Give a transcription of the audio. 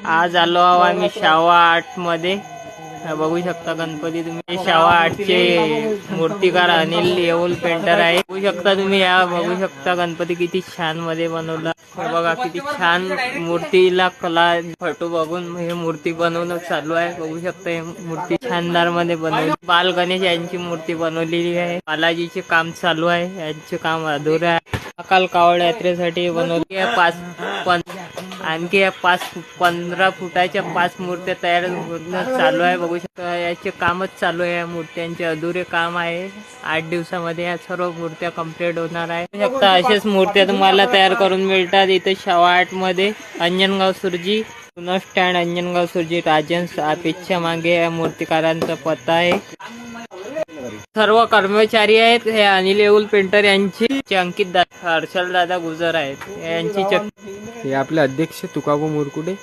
आज आलो आहो आम्ही शावा आर्ट मध्ये। बघू शकता गणपती तुम्ही। शावा आर्टचे मूर्तिकार अनिल येऊल पेंटर आहे। बघू शकता तुम्ही, या बघू शकता गणपती किती छान मध्ये बनवला। बघा किती छान मूर्तीला कला फोटो बघून हे मूर्ती बनवणं चालू आहे। बघू शकता हे मूर्ती शानदार मध्ये बनवली। बाल गणेश यांची मूर्ती बनवलेली आहे। बालाजीचे काम चालू आहे, यांचे काम अधुरे आहे। अकाल कावड यात्रेसाठी बनवली आहे। आणखी 15 फुटाच्या 5 मूर्त्या तयार होणं चालू आहे। बघू शकता याचे कामच चालू आहे। मूर्त्यांचे अधुरे काम आहे। 8 दिवसामध्ये या सर्व मूर्त्या कंप्लीट होणार आहे। बघू शकता अशाच मूर्त्या तुम्हाला तयार करून मिळतात इथे शावा आर्ट मध्ये। अंजनगाव सुरजी स्टँड, अंजनगाव सुरजी राजन्स ऑफिसच्या मागे या मूर्तिकारांचा पत्ता आहे। सर्व कर्मचारी आहेत हे अनिल येऊल पेंटर यांचे। अंकित दादा, हर्षल दादा गुजर आहेत यांची। हे आपले अध्यक्ष तुकाबा मुरकुटे।